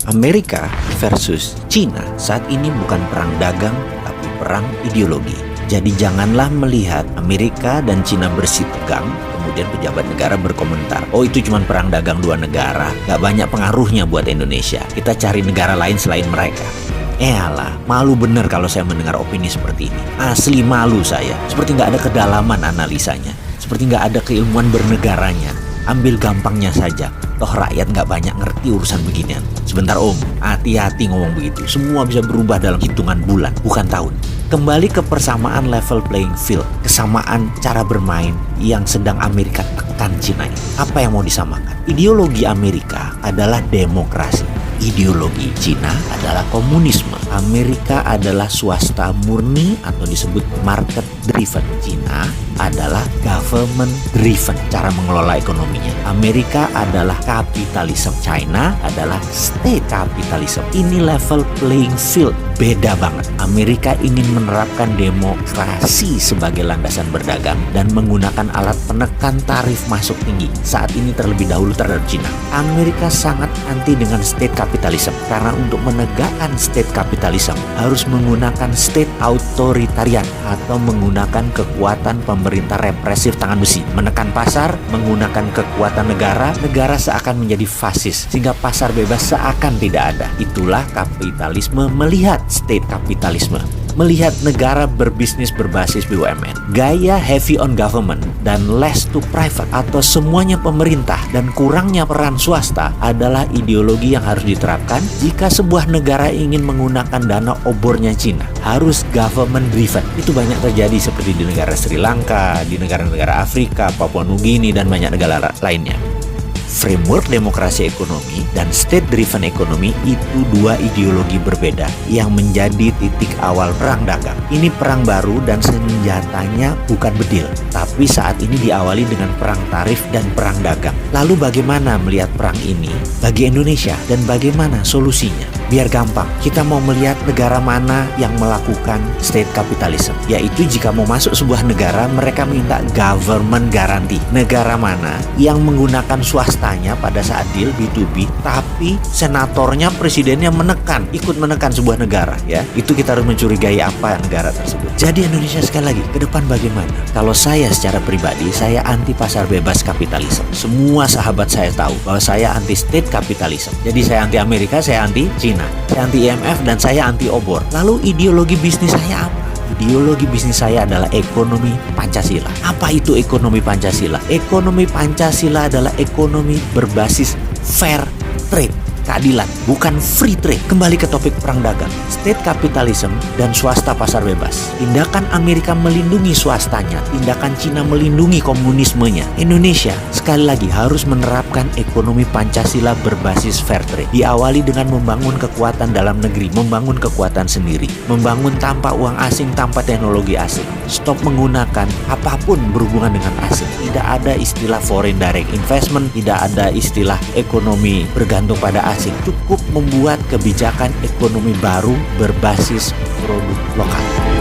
Amerika versus Cina saat ini bukan perang dagang, tapi perang ideologi. Jadi janganlah melihat Amerika dan Cina bersih tegang, kemudian pejabat negara berkomentar, oh itu cuma perang dagang dua negara, gak banyak pengaruhnya buat Indonesia, kita cari negara lain selain mereka. Alah, malu bener kalau saya mendengar opini seperti ini. Asli malu saya, seperti gak ada kedalaman analisanya, seperti gak ada keilmuan bernegaranya. Ambil gampangnya saja, toh rakyat gak banyak ngerti urusan beginian. Sebentar om, hati-hati ngomong begitu. Semua bisa berubah dalam hitungan bulan, bukan tahun. Kembali ke persamaan level playing field, kesamaan cara bermain yang sedang Amerika tekan Cina ini. Apa yang mau disamakan? Ideologi Amerika adalah demokrasi. Ideologi Cina adalah komunisme. Amerika adalah swasta murni atau disebut market driven. Cina adalah government driven cara mengelola ekonominya. Amerika adalah kapitalisme. China adalah state capitalism. Ini level playing field. Beda banget. Amerika ingin menerapkan demokrasi sebagai landasan berdagang dan menggunakan alat penekan tarif masuk tinggi. Saat ini terlebih dahulu terhadap Cina. Amerika sangat anti dengan state capitalism karena untuk menegakkan state capitalism harus menggunakan state authoritarian atau menggunakan kekuatan pemerintah represif tangan besi. Menekan pasar, menggunakan kekuatan negara seakan menjadi fasis sehingga pasar bebas seakan tidak ada. Itulah kapitalisme melihat state kapitalisme. Melihat negara berbisnis berbasis BUMN, gaya heavy on government dan less to private atau semuanya pemerintah dan kurangnya peran swasta adalah ideologi yang harus diterapkan jika sebuah negara ingin menggunakan dana obornya Cina. Harus government driven. Itu banyak terjadi seperti di negara Sri Lanka, di negara-negara Afrika, Papua Nugini dan banyak negara lainnya. Framework demokrasi ekonomi dan state-driven ekonomi itu dua ideologi berbeda yang menjadi titik awal perang dagang. Ini perang baru dan senjatanya bukan bedil, tapi saat ini diawali dengan perang tarif dan perang dagang. Lalu bagaimana melihat perang ini bagi Indonesia dan bagaimana solusinya? Biar gampang, kita mau melihat negara mana yang melakukan state capitalism, yaitu jika mau masuk sebuah negara mereka minta government guarantee. Negara mana yang menggunakan swastanya pada saat deal B2B, tapi senatornya, presidennya ikut menekan sebuah negara, ya. Itu kita harus mencurigai apa negara tersebut. Jadi Indonesia sekali lagi ke depan bagaimana? Kalau saya secara pribadi, saya anti pasar bebas kapitalisme. Semua sahabat saya tahu bahwa saya anti state capitalism. Jadi saya anti Amerika, saya anti Cina, saya anti IMF dan saya anti obor. Lalu ideologi bisnis saya apa? Ideologi bisnis saya adalah ekonomi Pancasila. Apa itu ekonomi Pancasila? Ekonomi Pancasila adalah ekonomi berbasis fair trade, keadilan, bukan free trade. Kembali ke topik perang dagang, state capitalism dan swasta pasar bebas. Tindakan Amerika melindungi swastanya, tindakan Cina melindungi komunismenya. Indonesia sekali lagi harus menerapkan ekonomi Pancasila berbasis fair trade. Diawali dengan membangun kekuatan dalam negeri, membangun kekuatan sendiri, membangun tanpa uang asing, tanpa teknologi asing. Stop menggunakan apapun berhubungan dengan asing. Tidak ada istilah foreign direct investment, tidak ada istilah ekonomi bergantung pada asing. Cukup membuat kebijakan ekonomi baru berbasis produk lokal.